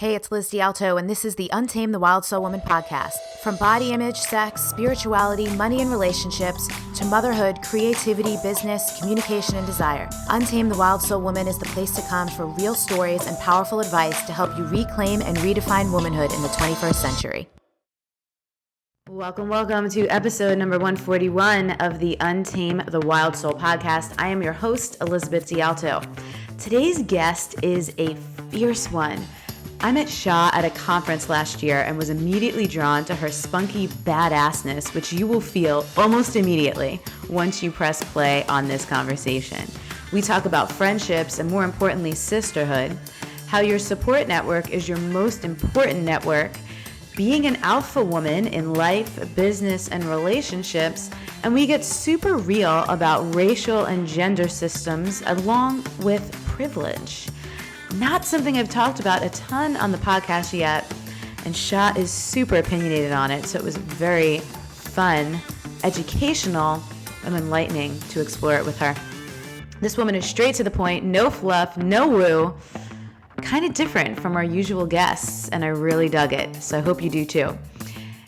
Hey, it's Liz D'Alto, and this is the Untamed the Wild Soul Woman podcast. From body image, sex, spirituality, money and relationships, to motherhood, creativity, business, communication, and desire, Untamed the Wild Soul Woman is the place to come for real stories and powerful advice to help you reclaim and redefine womanhood in the 21st century. Welcome to episode number 141 of the Untamed the Wild Soul podcast. I am your host, Elizabeth D'Alto. Today's guest is a fierce one. I met Shaa at a conference last year and was immediately drawn to her spunky badassness, which you will feel almost immediately once you press play on this conversation. We talk about friendships and, more importantly, sisterhood, how your support network is your most important network, being an alpha woman in life, business, and relationships, and we get super real about racial and gender systems along with privilege. Not something I've talked about a ton on the podcast yet, and Shaa is super opinionated on it, so it was very fun, educational, and enlightening to explore it with her. This woman is straight to the point, no fluff, no woo, kind of different from our usual guests, and I really dug it, so I hope you do too.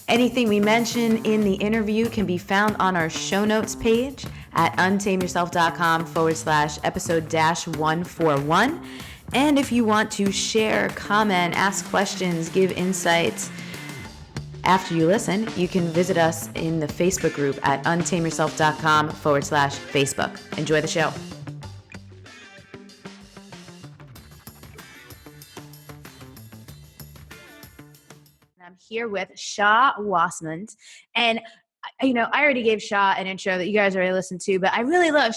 Anything we mention in the interview can be found on our show notes page at untameyourself.com/episode-141. And if you want to share, comment, ask questions, give insights after you listen, you can visit us in the Facebook group at untameyourself.com/Facebook. Enjoy the show. I'm here with Shaa Wasmund, and I already gave Shaa an intro that you guys already listened to, but I really love,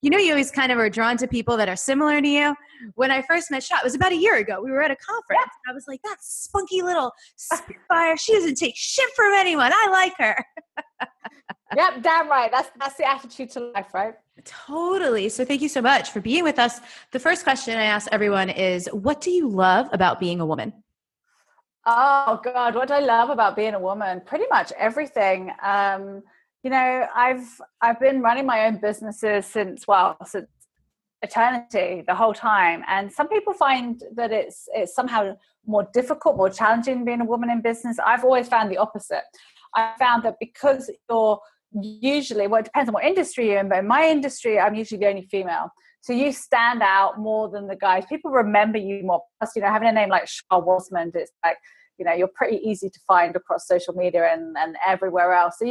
you always kind of are drawn to people that are similar to you. When I first met Shaa, it was about a year ago. We were at a conference. Yeah. I was like, that spunky little spitfire. She doesn't take shit from anyone. I like her. Yep, damn right. That's the attitude to life, right? Totally. So thank you so much for being with us. The first question I ask everyone is, what do you love about being a woman? Oh God, what do I love about being a woman? Pretty much everything. I've been running my own businesses since eternity, the whole time. And some people find that it's somehow more difficult, more challenging being a woman in business. I've always found the opposite. I found that because you're usually, it depends on what industry you're in, but in my industry, I'm usually the only female. So you stand out more than the guys. People remember you more. Plus, having a name like Shaa Wasmund, it's like, you're pretty easy to find across social media and everywhere else. So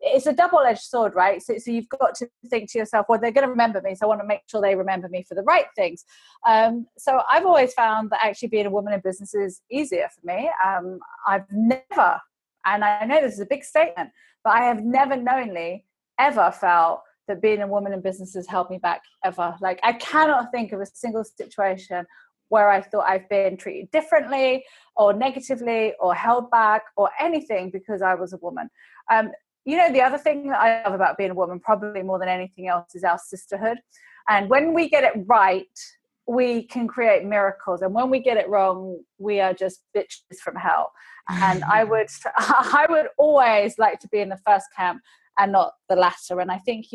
it's a double-edged sword, right? So you've got to think to yourself, well, they're going to remember me, so I want to make sure they remember me for the right things. So I've always found that actually being a woman in business is easier for me. I've never, and I know this is a big statement, but I have never knowingly ever felt that being a woman in business has held me back ever. Like, I cannot think of a single situation where I thought I've been treated differently or negatively or held back or anything because I was a woman. The other thing that I love about being a woman, probably more than anything else, is our sisterhood. And when we get it right, we can create miracles. And when we get it wrong, we are just bitches from hell. And I would always like to be in the first camp and not the latter. And I think,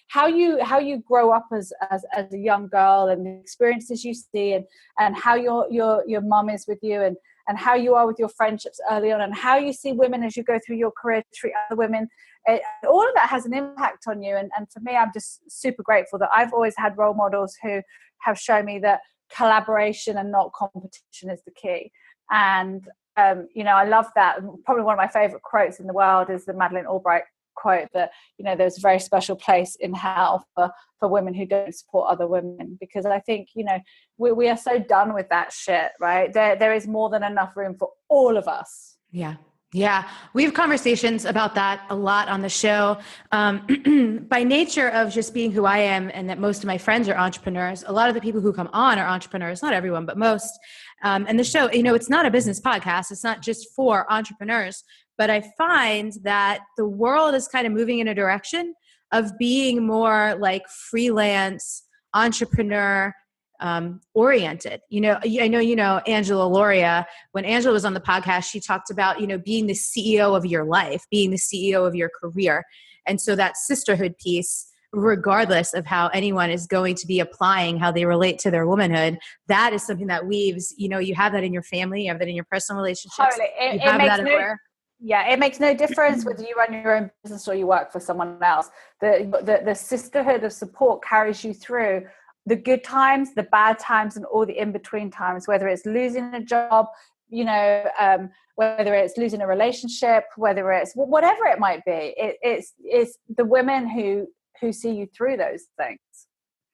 how you grow up as a young girl and the experiences you see and how your mum is with you and how you are with your friendships early on and how you see women as you go through your career, treat other women, all of that has an impact on you. And for me, I'm just super grateful that I've always had role models who have shown me that collaboration and not competition is the key. And, I love that. Probably one of my favorite quotes in the world is the Madeleine Albright quote that there's a very special place in hell for women who don't support other women, because I think we are so done with that shit, right? There is more than enough room for all of us. Yeah we have conversations about that a lot on the show. By nature of just being who I am, and that most of my friends are entrepreneurs, a lot of the people who come on are entrepreneurs, not everyone but most. And the show, it's not a business podcast. It's not just for entrepreneurs. But I find that the world is kind of moving in a direction of being more like freelance entrepreneur oriented. I know Angela Loria. When Angela was on the podcast, she talked about being the CEO of your life, being the CEO of your career, and so that sisterhood piece regardless of how anyone is going to be applying how they relate to their womanhood, that is something that weaves, you have that in your family, you have that in your personal relationships. Totally. You have that everywhere. Yeah, it makes no difference whether you run your own business or you work for someone else. The sisterhood of support carries you through the good times, the bad times, and all the in-between times, whether it's losing a job, whether it's losing a relationship, whether it's whatever it might be. It's the women who see you through those things.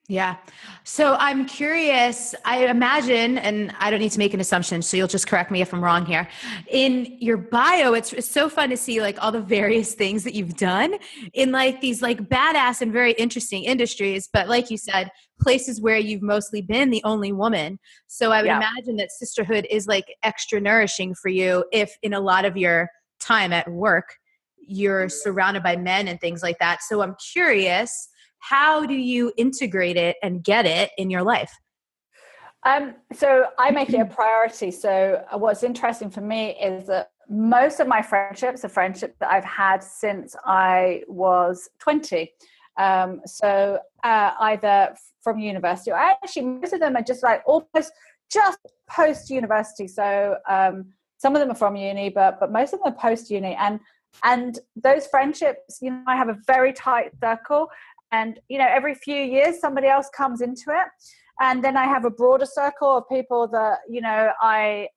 Yeah. So I'm curious, I imagine, and I don't need to make an assumption, so you'll just correct me if I'm wrong here. In your bio, it's so fun to see like all the various things that you've done in like these like badass and very interesting industries. But like you said, places where you've mostly been the only woman. So I would imagine that sisterhood is like extra nourishing for you if in a lot of your time at work, you're surrounded by men and things like that. So I'm curious, how do you integrate it and get it in your life? So I make it a priority. So what's interesting for me is that most of my friendships are friendships that I've had since I was 20. So either from university or actually most of them are just like almost just post-university. So some of them are from uni, but most of them are post-uni. And those friendships, I have a very tight circle. And, every few years, somebody else comes into it. And then I have a broader circle of people that, I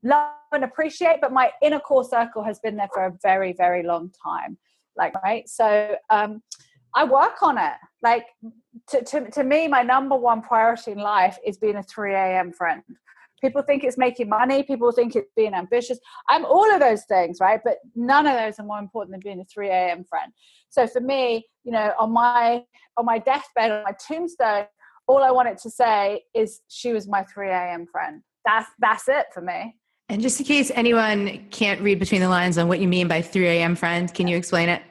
love and appreciate, but my inner core circle has been there for a very, very long time. Right. So I work on it. Like to me, my number one priority in life is being a 3 a.m. friend. People think it's making money. People think it's being ambitious. I'm all of those things, right? But none of those are more important than being a 3 a.m. friend. So for me, on my deathbed, on my tombstone, all I wanted to say is she was my 3 a.m. friend. That's it for me. And just in case anyone can't read between the lines on what you mean by 3 a.m. friend, can you explain it?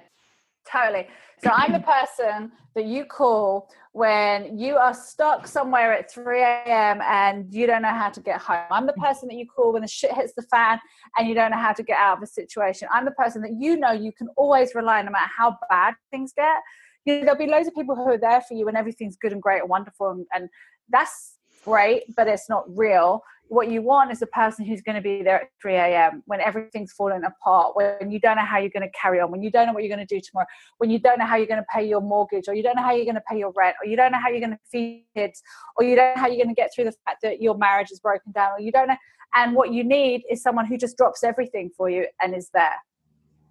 Totally. So I'm the person that you call when you are stuck somewhere at 3 a.m. and you don't know how to get home. I'm the person that you call when the shit hits the fan and you don't know how to get out of a situation. I'm the person that you can always rely on no matter how bad things get. There'll be loads of people who are there for you when everything's good and great and wonderful. And that's great, but it's not real. What you want is a person who's going to be there at 3 a.m. when everything's falling apart, when you don't know how you're going to carry on, when you don't know what you're going to do tomorrow, when you don't know how you're going to pay your mortgage, or you don't know how you're going to pay your rent, or you don't know how you're going to feed kids, or you don't know how you're going to get through the fact that your marriage is broken down, or you don't know. And what you need is someone who just drops everything for you and is there,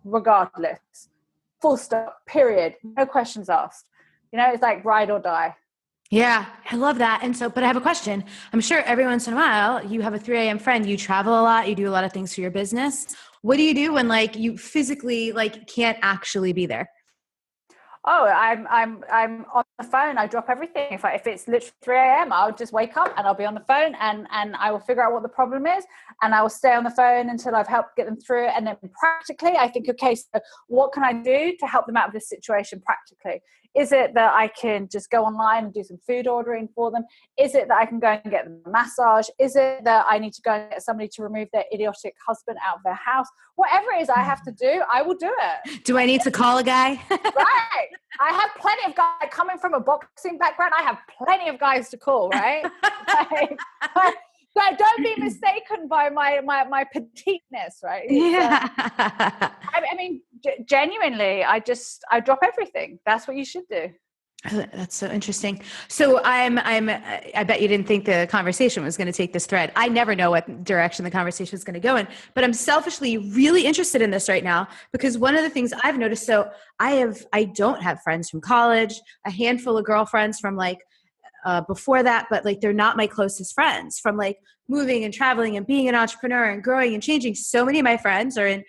regardless. Full stop, period. No questions asked. It's like ride or die. Yeah, I love that. And so, but I have a question. I'm sure every once in a while you have a 3 a.m. friend, you travel a lot, you do a lot of things for your business. What do you do when like you physically like can't actually be there? Oh, I'm on the phone. I drop everything. If it's literally 3 a.m., I'll just wake up and I'll be on the phone and I will figure out what the problem is and I will stay on the phone until I've helped get them through it. And then practically, I think, okay, so what can I do to help them out of this situation practically? Is it that I can just go online and do some food ordering for them? Is it that I can go and get them a massage? Is it that I need to go and get somebody to remove their idiotic husband out of their house? Whatever it is I have to do, I will do it. Do I need to call a guy? Right. I have plenty of guys coming from a boxing background. I have plenty of guys to call, right? But don't be mistaken by my petiteness, right? Yeah. I mean, genuinely, I drop everything. That's what you should do. That's so interesting. So I bet you didn't think the conversation was going to take this thread. I never know what direction the conversation is going to go in, but I'm selfishly really interested in this right now because one of the things I've noticed, so I don't have friends from college, a handful of girlfriends from like before that, but like they're not my closest friends from like moving and traveling and being an entrepreneur and growing and changing. So many of my friends are in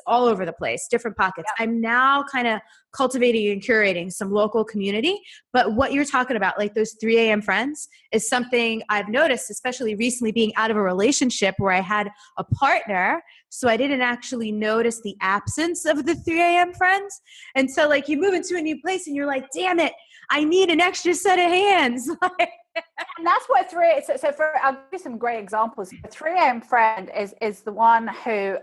all over the place, different pockets. Yeah. I'm now kind of cultivating and curating some local community. But what you're talking about, like those 3 a.m. friends, is something I've noticed, especially recently being out of a relationship where I had a partner. So I didn't actually notice the absence of the 3 a.m. friends. And so like you move into a new place and you're like, damn it, I need an extra set of hands. And that's what I'll give you some great examples. A 3 a.m. friend is the one who,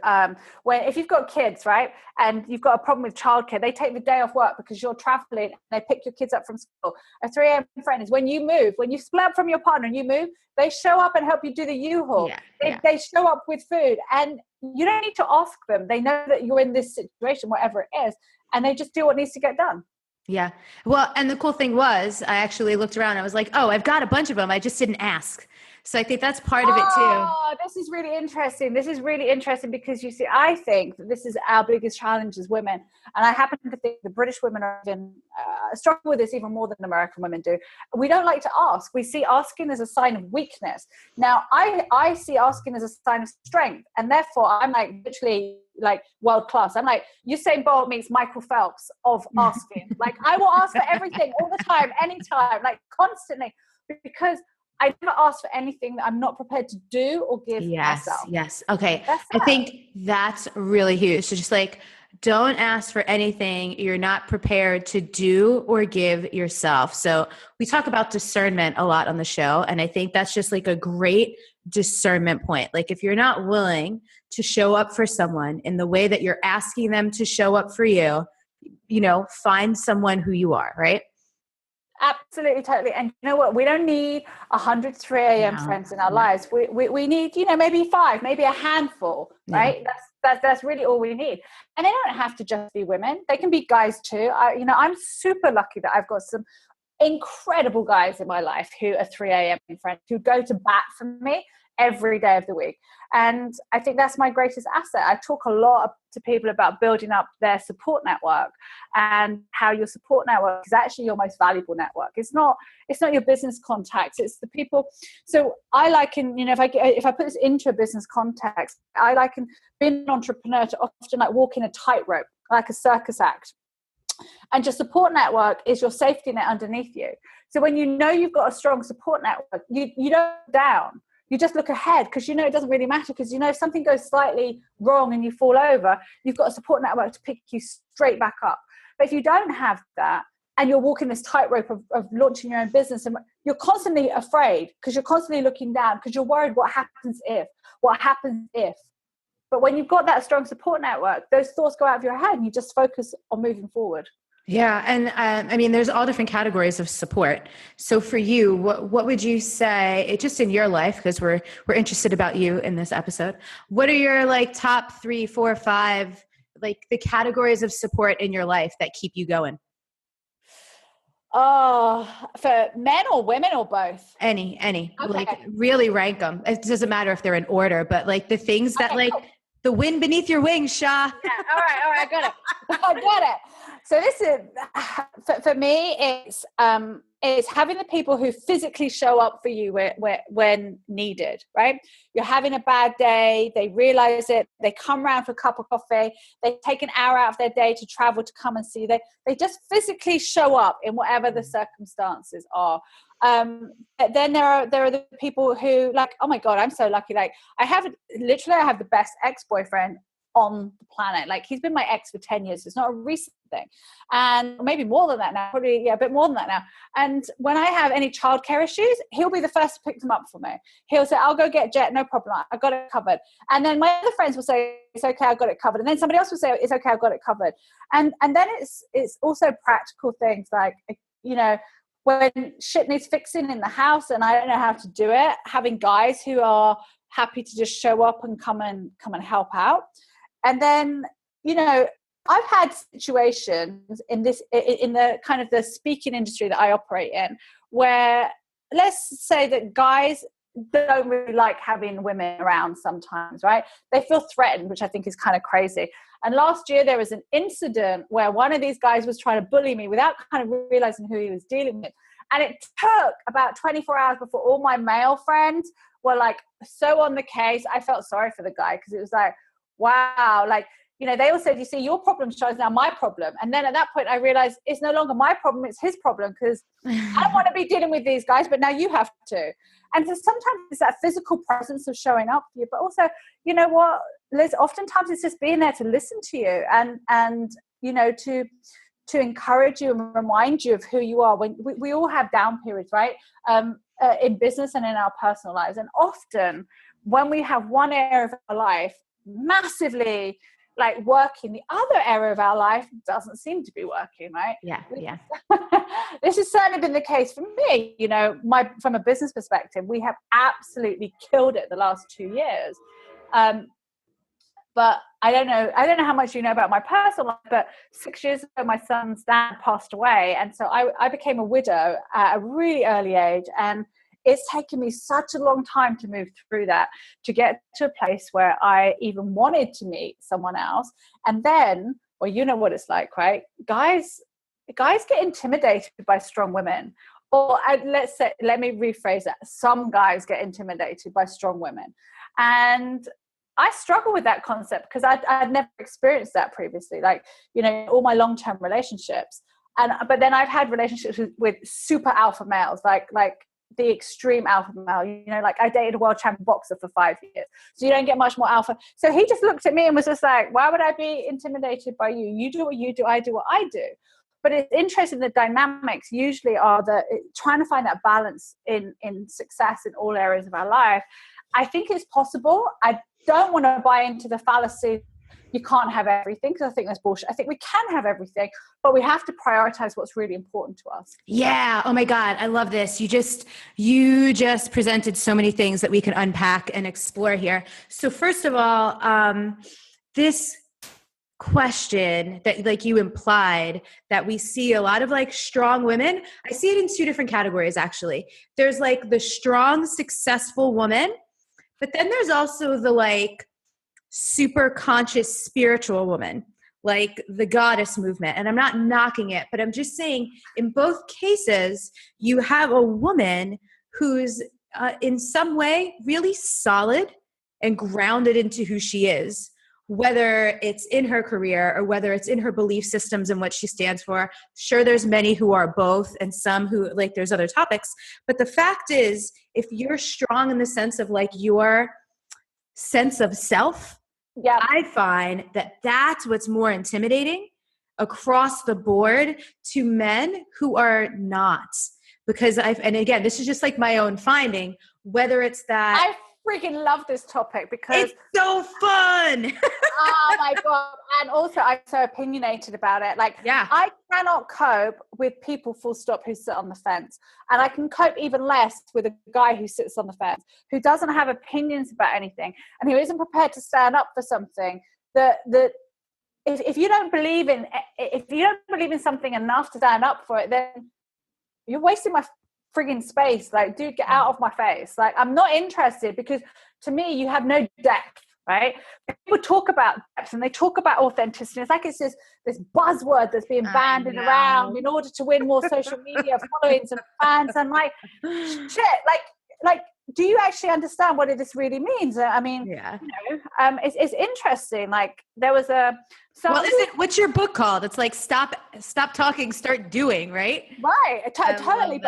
if you've got kids, right, and you've got a problem with childcare, they take the day off work because you're traveling and they pick your kids up from school. A 3 a.m. friend is when you move, when you split up from your partner and you move, they show up and help you do the U-Haul. They show up with food, and you don't need to ask them. They know that you're in this situation, whatever it is, and they just do what needs to get done. Yeah. Well, and the cool thing was I actually looked around. I was like, oh, I've got a bunch of them. I just didn't ask. So I think that's part of it too. Oh, this is really interesting. This is really interesting because you see, I think that this is our biggest challenge as women. And I happen to think the British women are even struggle with this even more than American women do. We don't like to ask. We see asking as a sign of weakness. Now, I see asking as a sign of strength. And therefore, I'm like literally like world class. I'm like, Usain Bolt meets Michael Phelps of asking. Like, I will ask for everything all the time, anytime, like constantly, because I never ask for anything that I'm not prepared to do or give myself. Yes. Okay. I think that's really huge. So just like, don't ask for anything you're not prepared to do or give yourself. So we talk about discernment a lot on the show. And I think that's just like a great discernment point. Like if you're not willing to show up for someone in the way that you're asking them to show up for you, find someone who you are, right? Absolutely, totally. And you know what? We don't need 100 3 a.m. friends in our lives. We need, maybe 5, maybe a handful, right? That's really all we need. And they don't have to just be women. They can be guys too. I'm super lucky that I've got some incredible guys in my life who are 3 a.m. friends who go to bat for me every day of the week. And I think that's my greatest asset. I talk a lot to people about building up their support network and how your support network is actually your most valuable network. It's not your business contacts, it's the people. So I liken, if I put this into a business context, I liken being an entrepreneur to often like walking a tightrope, like a circus act. And your support network is your safety net underneath you. So when you've got a strong support network, you don't look down. You just look ahead because it doesn't really matter because if something goes slightly wrong and you fall over, you've got a support network to pick you straight back up. But if you don't have that and you're walking this tightrope of launching your own business, and you're constantly afraid because you're constantly looking down because you're worried what happens if. But when you've got that strong support network, those thoughts go out of your head and you just focus on moving forward. Yeah. And there's all different categories of support. So for you, what would you say, just in your life, because we're interested about you in this episode, what are your like top 3, 4, 5, like the categories of support in your life that keep you going? Oh, for men or women or both? Any, okay. Like really rank them. It doesn't matter if they're in order, but like the things that cool. The wind beneath your wings, Shaa. Yeah. All right. I got it. So this is, for me, it's having the people who physically show up for you when needed, right? You're having a bad day. They realize it. They come around for a cup of coffee. They take an hour out of their day to travel to come and see you. They just physically show up in whatever the circumstances are. Then there are the people who like, oh my God, I'm so lucky. Like I have the best ex-boyfriend on the planet. Like he's been my ex for 10 years. It's not a recent thing. And maybe more than that now, probably, a bit more than that now. And when I have any childcare issues, he'll be the first to pick them up for me. He'll say, I'll go get Jet, no problem. I got it covered. And then my other friends will say, it's okay, I got it covered. And then somebody else will say, it's okay, I got it covered. And then it's also practical things like, when shit needs fixing in the house and I don't know how to do it, having guys who are happy to just show up and come and help out. And then, I've had situations in the kind of the speaking industry that I operate in where let's say that guys don't really like having women around sometimes, right? They feel threatened, which I think is kind of crazy. And last year there was an incident where one of these guys was trying to bully me without kind of realizing who he was dealing with. And it took about 24 hours before all my male friends were like so on the case. I felt sorry for the guy because it was like, wow, like, they all said, you see, your problem, Shaa, is now my problem. And then at that point I realized it's no longer my problem, it's his problem because I don't want to be dealing with these guys, but now you have to. And so sometimes it's that physical presence of showing up for you, but also, you know what, Liz, oftentimes it's just being there to listen to you and to encourage you and remind you of who you are. When we all have down periods, right? in business and in our personal lives. And often when we have one area of our life massively like working, the other area of our life doesn't seem to be working, right? Yeah. This has certainly been the case for me. You know, from a business perspective, we have absolutely killed it the last 2 years. But I don't know how much you know about my personal life, but 6 years ago, my son's dad passed away. And so I became a widow at a really early age. And it's taken me such a long time to move through that, to get to a place where I even wanted to meet someone else. And then, well, you know what it's like, right? Guys get intimidated by strong women. Or let me rephrase that. Some guys get intimidated by strong women. And I struggle with that concept because I'd never experienced that previously. Like, you know, all my long-term relationships. But then I've had relationships with super alpha males, like the extreme alpha male. You know, like I dated a world champion boxer for 5 years. So you don't get much more alpha. So he just looked at me and was just like, why would I be intimidated by you? You do what you do, I do what I do. But it's interesting, the dynamics usually are trying to find that balance in success in all areas of our life. I think it's possible. I don't want to buy into the fallacy you can't have everything, because I think that's bullshit. I think we can have everything, but we have to prioritize what's really important to us. Yeah. Oh my God. I love this. You just presented so many things that we can unpack and explore here. So first of all, this question that like you implied that we see a lot of like strong women, I see it in two different categories actually. There's like the strong, successful woman, but then there's also the like super conscious spiritual woman, like the goddess movement. And I'm not knocking it, but I'm just saying in both cases, you have a woman who's in some way really solid and grounded into who she is, whether it's in her career or whether it's in her belief systems and what she stands for. Sure, there's many who are both and some who like there's other topics. But the fact is, if you're strong in the sense of like your sense of self, yeah, I find that that's what's more intimidating across the board to men who are not. Because and again, this is just like my own finding, whether it's that I freaking love this topic because it's so fun. Oh my God. And also I'm so opinionated about it. Like, yeah, I cannot cope with people full stop who sit on the fence. And I can cope even less with a guy who sits on the fence, who doesn't have opinions about anything and who isn't prepared to stand up for something that if you don't believe in something enough to stand up for it, then you're wasting my frigging space. Like, dude, get out of my face. Like, I'm not interested, because to me, you have no depth, right? People talk about depth and they talk about authenticity. It's like it's just this buzzword that's being banded around in order to win more social media followings and fans. And like, shit, like, do you actually understand what this really means? I mean, yeah. You know, it's interesting. Like, there was what's your book called? It's like stop talking, start doing, right? Right. Totally.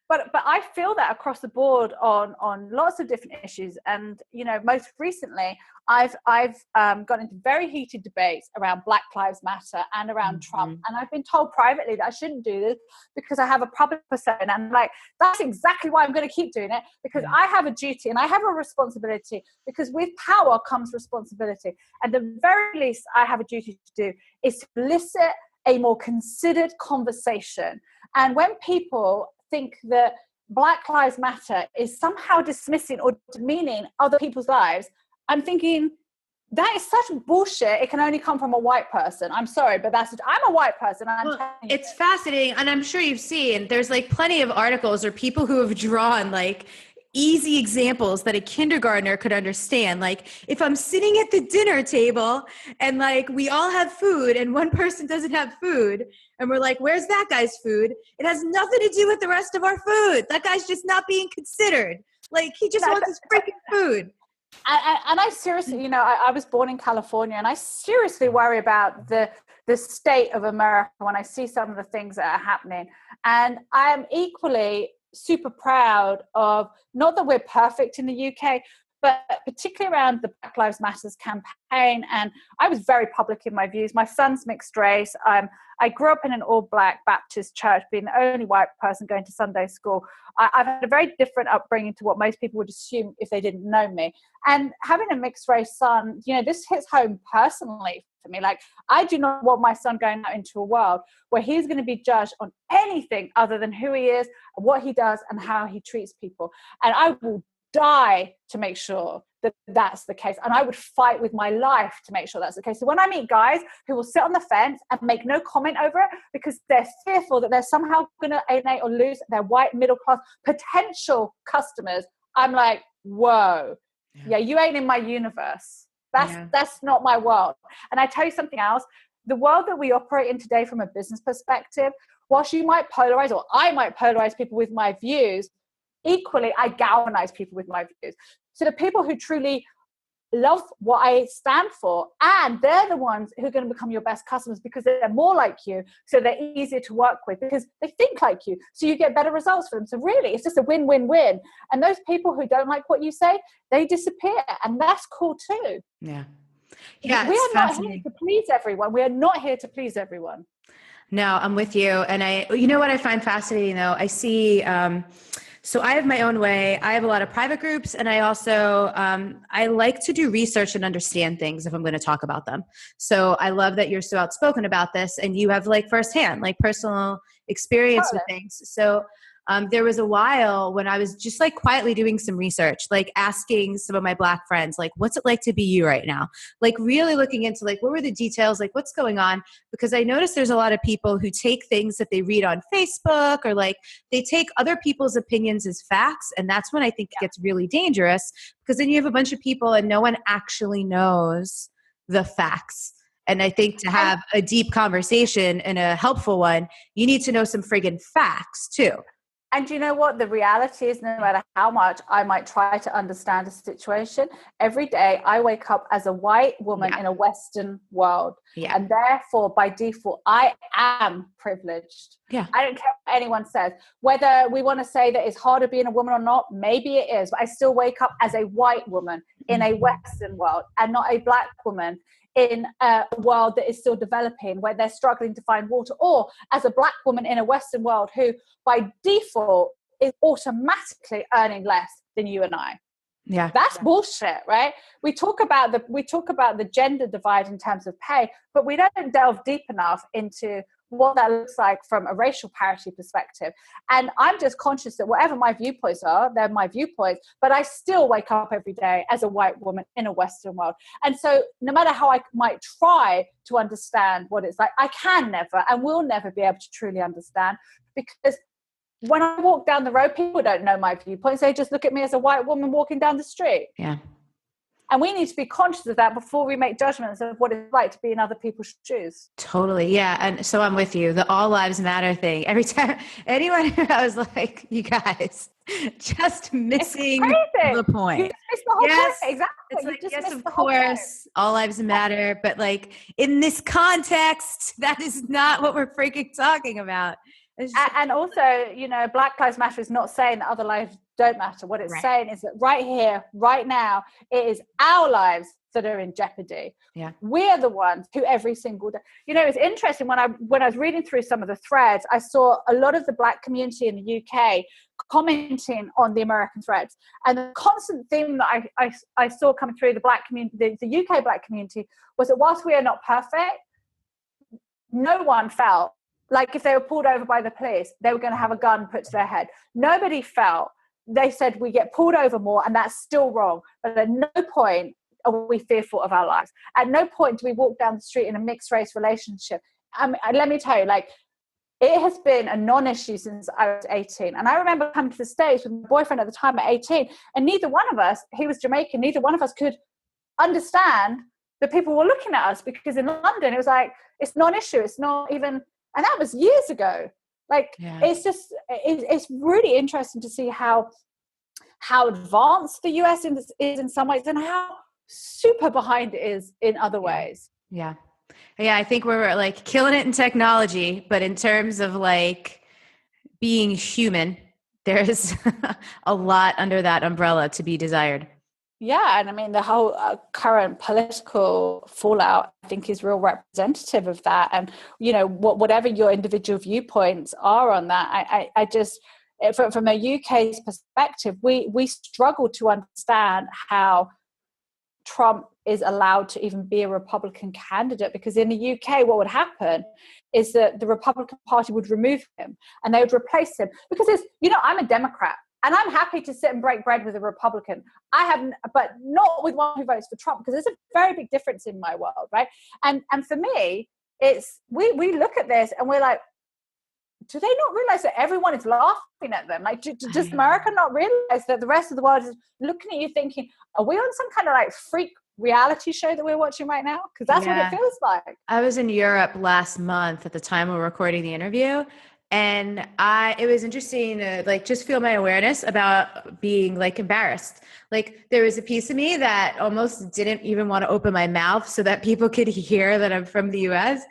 But I feel that across the board on lots of different issues. And, you know, most recently, I've got into very heated debates around Black Lives Matter and around Trump. And I've been told privately that I shouldn't do this because I have a public persona. And like, that's exactly why I'm going to keep doing it, because I have a duty and I have a responsibility, because with power comes responsibility. And the very least I have a duty to do is to elicit a more considered conversation. And when people think that Black Lives Matter is somehow dismissing or demeaning other people's lives, I'm thinking that is such bullshit. It can only come from a white person. I'm sorry, but I'm a white person. And it's fascinating. And I'm sure you've seen, there's like plenty of articles or people who have drawn like easy examples that a kindergartner could understand. Like, if I'm sitting at the dinner table and like we all have food and one person doesn't have food and we're like, where's that guy's food? It has nothing to do with the rest of our food. That guy's just not being considered. Like, he just wants his freaking food. And I seriously, you know, I was born in California, and I seriously worry about the state of America when I see some of the things that are happening. And I am equally super proud of, not that we're perfect in the UK, but particularly around the Black Lives Matters campaign. And I was very public in my views. My son's mixed race. I grew up in an all-Black Baptist church, being the only white person going to Sunday school. I've had a very different upbringing to what most people would assume if they didn't know me. And having a mixed race son, this hits home personally for me. Like, I do not want my son going out into a world where he's going to be judged on anything other than who he is, what he does, and how he treats people. And I will die to make sure that that's the case. And I would fight with my life to make sure that's the case. So when I meet guys who will sit on the fence and make no comment over it because they're fearful that they're somehow going to alienate or lose their white middle class potential customers, I'm like, whoa, yeah, you ain't in my universe. That's not my world. And I tell you something else, the world that we operate in today from a business perspective, whilst you might polarize, or I might polarize people with my views, equally, I galvanize people with my views. So the people who truly love what I stand for, and they're the ones who are going to become your best customers because they're more like you, so they're easier to work with because they think like you, so you get better results for them. So really, it's just a win-win-win. And those people who don't like what you say, they disappear, and that's cool too. Yeah, we are not here to please everyone. We are not here to please everyone. No, I'm with you. And you know what I find fascinating though? I see, so I have my own way. I have a lot of private groups, and I also, I like to do research and understand things if I'm going to talk about them. So I love that you're so outspoken about this, and you have like firsthand, like personal experience with things. So there was a while when I was just like quietly doing some research, like asking some of my Black friends, like, what's it like to be you right now? Like really looking into like, what were the details? Like what's going on? Because I noticed there's a lot of people who take things that they read on Facebook, or like they take other people's opinions as facts. And that's when I think it gets really dangerous, because then you have a bunch of people and no one actually knows the facts. And I think to have a deep conversation and a helpful one, you need to know some friggin' facts too. And you know what? The reality is, no matter how much I might try to understand a situation, every day I wake up as a white woman in a Western world. Yeah. And therefore, by default, I am privileged. Yeah. I don't care what anyone says. Whether we want to say that it's harder being a woman or not, maybe it is. But I still wake up as a white woman in a Western world, and not a Black woman in a world that is still developing, where they're struggling to find water, or as a Black woman in a Western world who by default is automatically earning less than you and I. Yeah. That's bullshit, right? We talk about the gender divide in terms of pay, but we don't delve deep enough into what that looks like from a racial parity perspective. And I'm just conscious that whatever my viewpoints are, they're my viewpoints, but I still wake up every day as a white woman in a Western world. And so no matter how I might try to understand what it's like, I can never and will never be able to truly understand, because when I walk down the road, people don't know my viewpoints. They just look at me as a white woman walking down the street. Yeah. And we need to be conscious of that before we make judgments of what it's like to be in other people's shoes. Totally. Yeah. And so I'm with you. The all lives matter thing. Every time anyone, I was like, you guys, just missing the point. You just missed the whole point. Exactly. It's like, yes, of course, all lives matter. But like in this context, that is not what we're freaking talking about. And also, Black Lives Matter is not saying that other lives don't matter. What it's saying is that right here, right now, it is our lives that are in jeopardy. Yeah. We're the ones who every single day, it's interesting when I was reading through some of the threads, I saw a lot of the Black community in the UK commenting on the American threads. And the constant theme that I saw coming through the Black community, the UK Black community, was that whilst we are not perfect, no one felt like if they were pulled over by the police, they were going to have a gun put to their head. Nobody felt. They said we get pulled over more, and that's still wrong. But at no point are we fearful of our lives. At no point do we walk down the street in a mixed race relationship. Let me tell you, it has been a non-issue since I was 18. And I remember coming to the States with my boyfriend at the time at 18, and neither one of us, he was Jamaican, neither one of us could understand that people were looking at us, because in London, it was like, it's non-issue. It's not even... And that was years ago. It's really interesting to see how advanced the US is in some ways, and how super behind it is in other ways. Yeah. Yeah. I think we're like killing it in technology, but in terms of like being human, there's a lot under that umbrella to be desired. Yeah, and I mean the whole current political fallout, I think, is real representative of that. And whatever your individual viewpoints are on that, I just from a UK's perspective, we struggle to understand how Trump is allowed to even be a Republican candidate, because in the UK, what would happen is that the Republican Party would remove him and they would replace him. Because I'm a Democrat and I'm happy to sit and break bread with a Republican. But not with one who votes for Trump, because there's a very big difference in my world, right? And for me, it's we look at this and we're like, do they not realize that everyone is laughing at them? Like, does America not realize that the rest of the world is looking at you thinking, are we on some kind of like freak reality show that we're watching right now? Because that's what it feels like. I was in Europe last month at the time we were recording the interview. And it was interesting to like just feel my awareness about being like embarrassed. Like there was a piece of me that almost didn't even want to open my mouth so that people could hear that I'm from the US.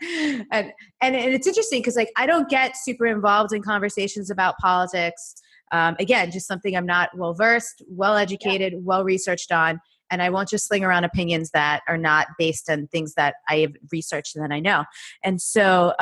And it's interesting because like I don't get super involved in conversations about politics. Again, just something I'm not well versed, well educated, well researched on. And I won't just sling around opinions that are not based on things that I have researched and that I know. And so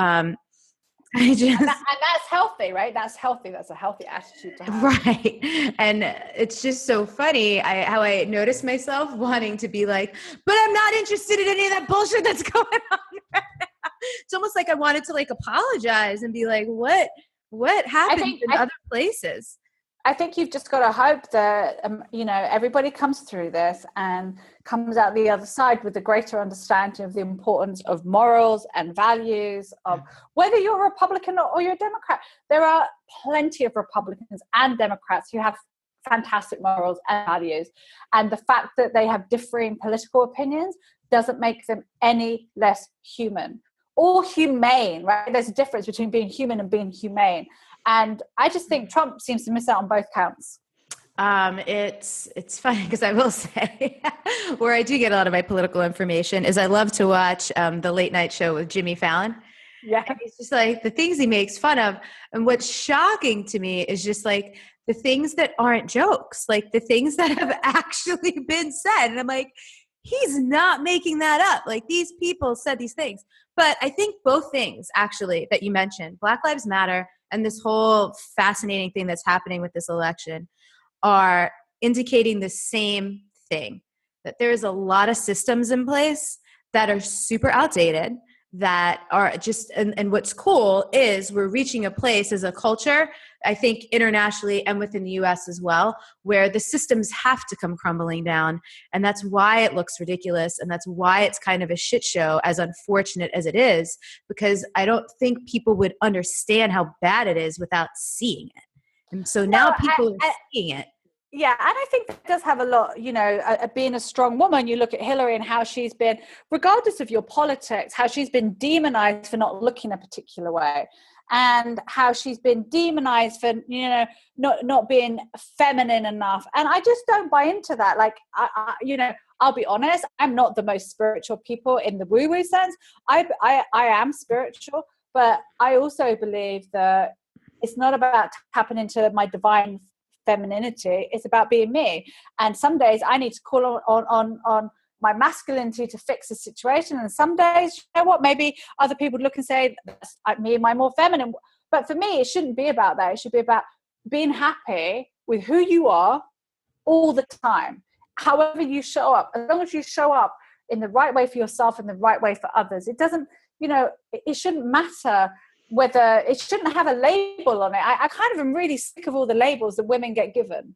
and that's healthy, right? That's healthy. That's a healthy attitude to have. Right. And it's just so funny how I noticed myself wanting to be like, but I'm not interested in any of that bullshit that's going on right now. It's almost like I wanted to like apologize and be like, what happened in other places? I think you've just got to hope that, everybody comes through this and comes out the other side with a greater understanding of the importance of morals and values, of whether you're a Republican or you're a Democrat. There are plenty of Republicans and Democrats who have fantastic morals and values. And the fact that they have differing political opinions doesn't make them any less human or humane, right? There's a difference between being human and being humane. And I just think Trump seems to miss out on both counts. It's funny because I will say where I do get a lot of my political information is I love to watch the late night show with Jimmy Fallon. Yeah. And it's just like the things he makes fun of. And what's shocking to me is just like the things that aren't jokes, like the things that have actually been said. And I'm like, he's not making that up. Like these people said these things. But I think both things actually that you mentioned, Black Lives Matter and this whole fascinating thing that's happening with this election are indicating the same thing, that there's a lot of systems in place that are super outdated, that are just, and what's cool is we're reaching a place as a culture, I think internationally and within the US as well, where the systems have to come crumbling down. And that's why it looks ridiculous. And that's why it's kind of a shit show, as unfortunate as it is, because I don't think people would understand how bad it is without seeing it. And so now people are seeing it. Yeah, and I think that does have a lot, being a strong woman. You look at Hillary and how she's been, regardless of your politics, how she's been demonized for not looking a particular way, and how she's been demonized for, not being feminine enough. And I just don't buy into that. Like, I'll be honest, I'm not the most spiritual people in the woo-woo sense. I am spiritual, but I also believe that it's not about tapping into my divine femininity. It's about being me. And some days I need to call on my masculinity to fix a situation. And some days, you know what, maybe other people look and say, that's like me, am I more feminine? But for me, it shouldn't be about that. It should be about being happy with who you are all the time. However you show up, as long as you show up in the right way for yourself and the right way for others, it doesn't, it shouldn't matter whether, it shouldn't have a label on it. I kind of am really sick of all the labels that women get given.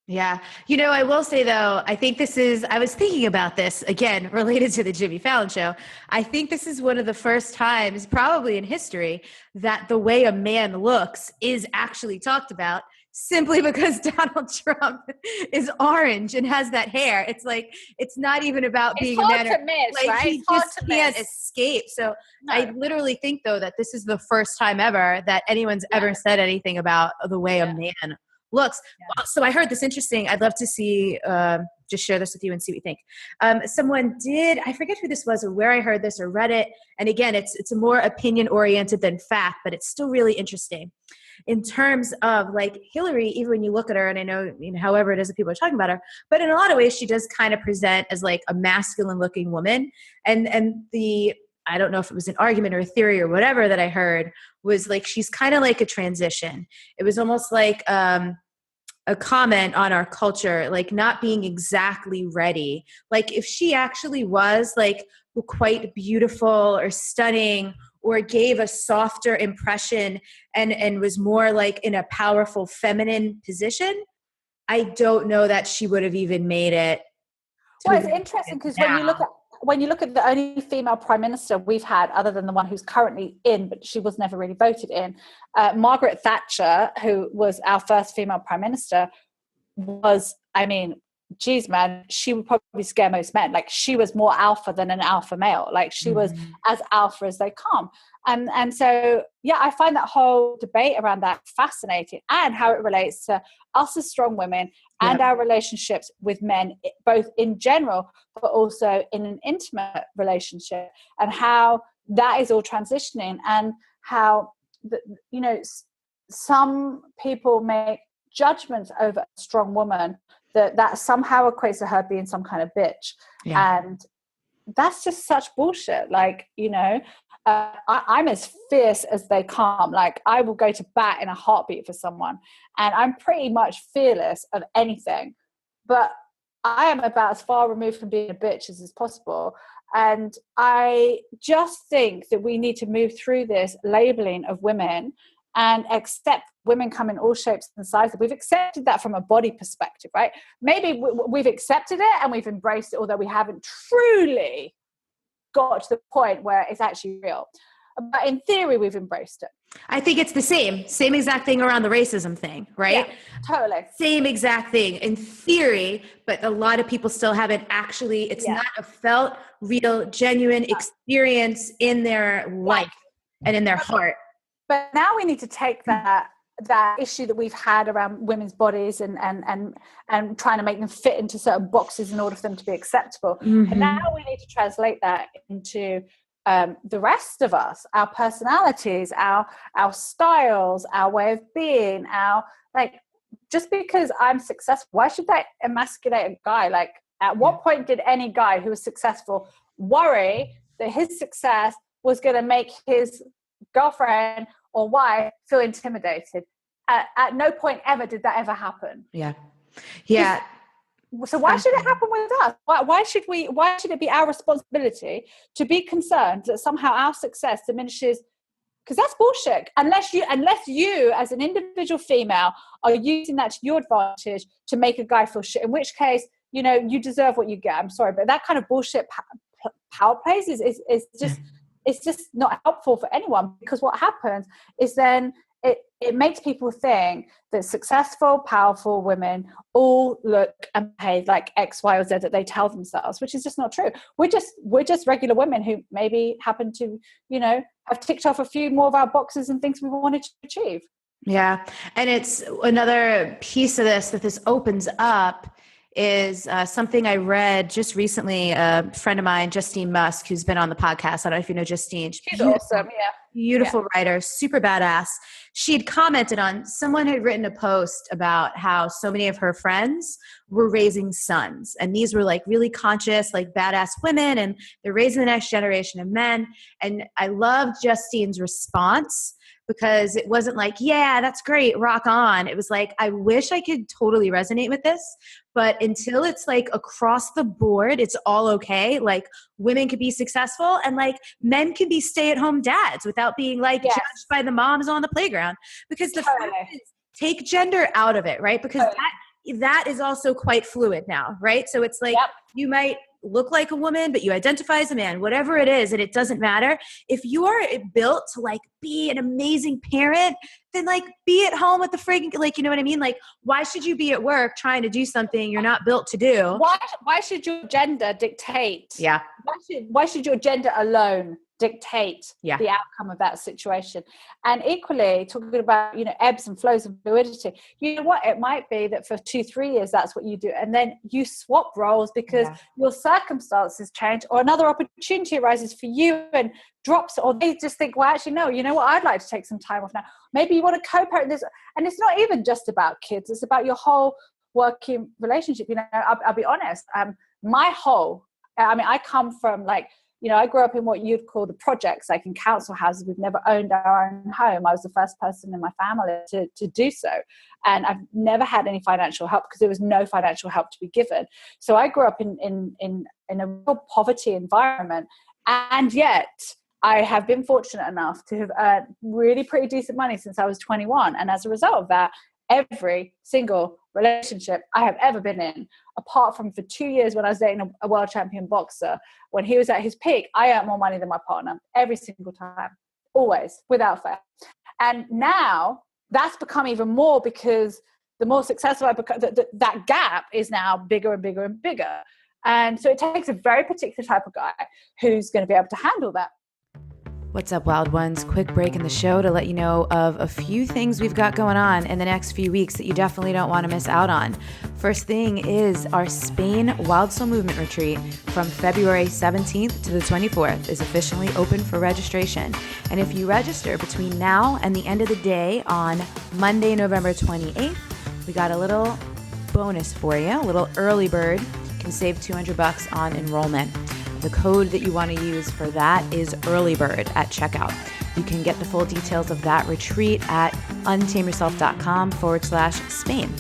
Yeah. I will say though, I think I was thinking about this again, related to the Jimmy Fallon show. I think this is one of the first times probably in history that the way a man looks is actually talked about, simply because Donald Trump is orange and has that hair. It's like, it's not even about being a man. Like he just can't escape. So no. I literally think though that this is the first time ever that anyone's ever said anything about the way a man looks. Yeah. So I heard this interesting. I'd love to see, just share this with you and see what you think. Someone did, I forget who this was or where I heard this or read it. And again, it's a more opinion oriented than fact, but it's still really interesting. in terms of like Hillary, even when you look at her, and I know, however it is that people are talking about her, but in a lot of ways, she does kind of present as like a masculine looking woman. And I don't know if it was an argument or a theory or whatever that I heard was like, she's kind of like a transition. It was almost like, a comment on our culture, like not being exactly ready. Like if she actually was like quite beautiful or stunning or gave a softer impression and was more like in a powerful feminine position, I don't know that she would have even made it. Well, it's interesting because when you look at the only female prime minister we've had, other than the one who's currently in, but she was never really voted in, Margaret Thatcher, who was our first female prime minister, was, I mean, geez, man, she would probably scare most men. Like she was more alpha than an alpha male. Like she was as alpha as they come. And so, yeah, I find that whole debate around that fascinating, and how it relates to us as strong women and our relationships with men, both in general, but also in an intimate relationship, and how that is all transitioning, and how, some people make judgments over a strong woman that somehow equates to her being some kind of bitch. And that's just such bullshit. Like, I'm as fierce as they come. Like I will go to bat in a heartbeat for someone, and I'm pretty much fearless of anything, but I am about as far removed from being a bitch as is possible. And I just think that we need to move through this labeling of women and accept women come in all shapes and sizes. We've accepted that from a body perspective, right? Maybe we've accepted it and we've embraced it, although we haven't truly got to the point where it's actually real. But in theory, we've embraced it. I think it's the same exact thing around the racism thing, right? Yeah, totally. Same exact thing in theory, but a lot of people still haven't actually, it's not a felt, real, genuine experience in their life and in their heart. But now we need to take that issue that we've had around women's bodies and trying to make them fit into certain boxes in order for them to be acceptable. And now we need to translate that into the rest of us, our personalities, our styles, our way of being, just because I'm successful, why should that emasculate a guy? Like, at what point did any guy who was successful worry that his success was going to make his girlfriend or wife feel intimidated? At no point ever did that ever happen. Yeah. So why should it happen with us? Why should it be our responsibility to be concerned that somehow our success diminishes? Because that's bullshit. Unless you as an individual female are using that to your advantage to make a guy feel shit, in which case, you deserve what you get. I'm sorry, but that kind of bullshit power plays is just, it's just not helpful for anyone, because what happens is then it makes people think that successful, powerful women all look and behave like X, Y, or Z that they tell themselves, which is just not true. We're just regular women who maybe happen to, have ticked off a few more of our boxes and things we wanted to achieve. Yeah. And it's another piece of this that this opens up is something I read just recently. A friend of mine, Justine Musk, who's been on the podcast. I don't know if you know Justine. She's awesome. Yeah. Beautiful writer, super badass. She had commented on, someone had written a post about how so many of her friends were raising sons. And these were like really conscious, like badass women, and they're raising the next generation of men. And I loved Justine's response, because it wasn't like, yeah, that's great, rock on. It was like, I wish I could totally resonate with this, but until it's like across the board, it's all okay. Like women could be successful and like men can be stay-at-home dads without being like judged by the moms on the playground. Because the fact is, take gender out of it, right? Because that is also quite fluid now, right? So it's like you might look like a woman, but you identify as a man, whatever it is, and it doesn't matter. If you are built to like be an amazing parent, then like be at home with the friggin', like, you know what I mean? Like, why should you be at work trying to do something you're not built to do? Why should your gender dictate? Yeah. Why should your gender alone dictate Yeah. the outcome of that situation. And equally, talking about, ebbs and flows of fluidity, you know what, it might be that for 2-3 years that's what you do, and then you swap roles because your circumstances change, or another opportunity arises for you and drops, or they just think, well, actually no, you know what, I'd like to take some time off now. Maybe you want to co-parent this, and it's not even just about kids, it's about your whole working relationship. I'll be honest, I come from I grew up in what you'd call the projects, like in council houses. We've never owned our own home. I was the first person in my family to do so. And I've never had any financial help because there was no financial help to be given. So I grew up in a real poverty environment. And yet I have been fortunate enough to have earned really pretty decent money since I was 21. And as a result of that, every single relationship I have ever been in, apart from for 2 years when I was dating a world champion boxer, when he was at his peak, I earned more money than my partner every single time, always, without fail. And now that's become even more, because the more successful I become, that gap is now bigger and bigger and bigger. And so it takes a very particular type of guy who's going to be able to handle that. What's up, Wild Ones? Quick break in the show to let you know of a few things we've got going on in the next few weeks that you definitely don't want to miss out on. First thing is our Spain Wild Soul Movement Retreat from February 17th to the 24th is officially open for registration. And if you register between now and the end of the day on Monday, November 28th, we got a little bonus for you, a little early bird. You can save $200 on enrollment. The code that you want to use for that is earlybird at checkout. You can get the full details of that retreat at untameyourself.com/Spain.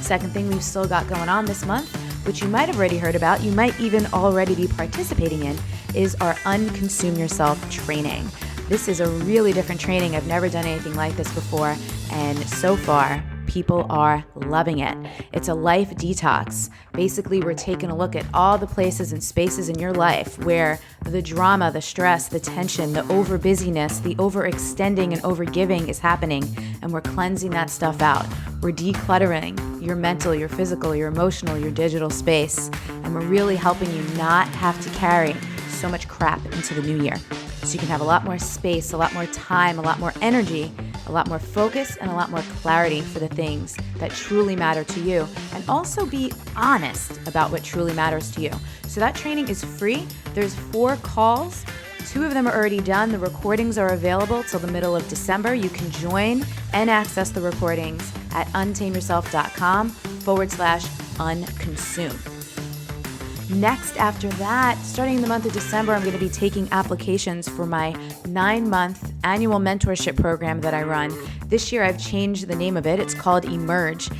Second thing we've still got going on this month, which you might have already heard about, you might even already be participating in, is our Unconsume Yourself training. This is a really different training. I've never done anything like this before, and so far, people are loving it. It's a life detox. Basically, we're taking a look at all the places and spaces in your life where the drama, the stress, the tension, the over-busyness, the overextending and over-giving is happening, and we're cleansing that stuff out. We're decluttering your mental, your physical, your emotional, your digital space, and we're really helping you not have to carry so much crap into the new year. So you can have a lot more space, a lot more time, a lot more energy, a lot more focus, and a lot more clarity for the things that truly matter to you, and also be honest about what truly matters to you. So that training is free. There's 4 calls. 2 of them are already done. The recordings are available till the middle of December. You can join and access the recordings at untameyourself.com/unconsume. Next, after that, starting in the month of December, I'm going to be taking applications for my 9-month annual mentorship program that I run. This year, I've changed the name of it. It's called Emerge.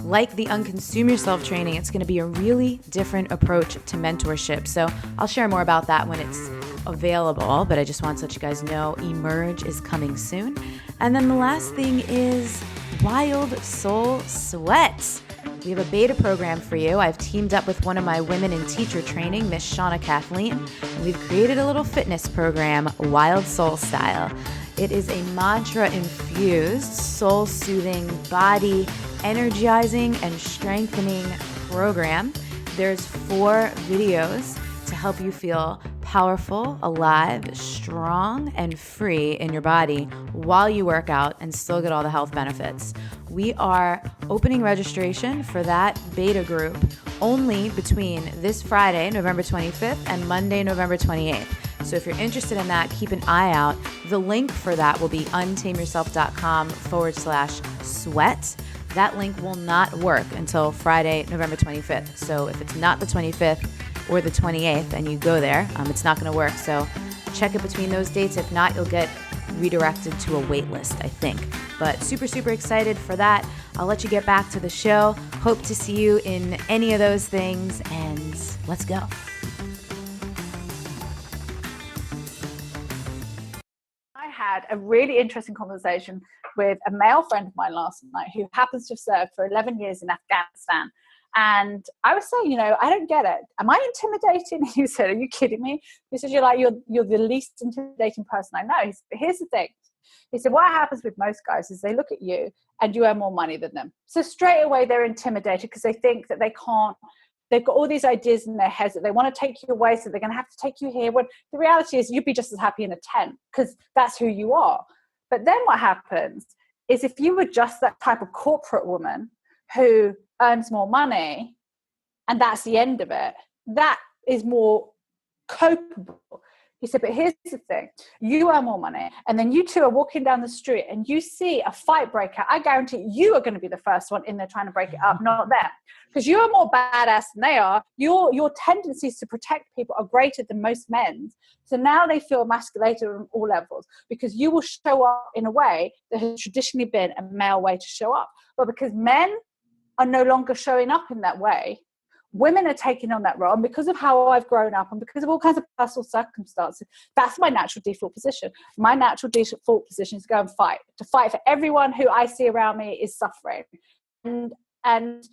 Like the Unconsume Yourself training, it's going to be a really different approach to mentorship. So I'll share more about that when it's available, but I just want to let you guys know Emerge is coming soon. And then the last thing is Wild Soul Sweat. We have a beta program for you. I've teamed up with one of my women in teacher training, Miss Shauna Kathleen, and we've created a little fitness program, Wild Soul Style. It is a mantra-infused, soul-soothing, body energizing and strengthening program. There's 4 videos to help you feel powerful, alive, strong, and free in your body while you work out and still get all the health benefits. We are opening registration for that beta group only between this Friday, November 25th, and Monday, November 28th. So if you're interested in that, keep an eye out. The link for that will be untameyourself.com/sweat. That link will not work until Friday, November 25th. So if it's not the 25th or the 28th and you go there, it's not going to work. So check it between those dates. If not, you'll get redirected to a wait list, I think. But super, super excited for that. I'll let you get back to the show. Hope to see you in any of those things, and let's go. I had a really interesting conversation with a male friend of mine last night who happens to have served for 11 years in Afghanistan. And I was saying, I don't get it. Am I intimidating? He said, are you kidding me? He said, you're the least intimidating person I know. He said, here's the thing. He said, what happens with most guys is they look at you and you earn more money than them. So straight away they're intimidated because they think that they can't they've got all these ideas in their heads that they want to take you away, so they're going to have to take you here, when the reality is you'd be just as happy in a tent because that's who you are. But then what happens is, if you were just that type of corporate woman who earns more money and that's the end of it, that is more copable. He said, but here's the thing. You earn more money, and then you two are walking down the street and you see a fight break out. I guarantee you are going to be the first one in there trying to break it up, not them. Because you're more badass than they are. Your tendencies to protect people are greater than most men's. So now they feel emasculated on all levels, because you will show up in a way that has traditionally been a male way to show up. But because men are no longer showing up in that way, women are taking on that role. And because of how I've grown up and because of all kinds of personal circumstances, that's my natural default position. My natural default position is to go and fight, to fight for everyone who I see around me is suffering. And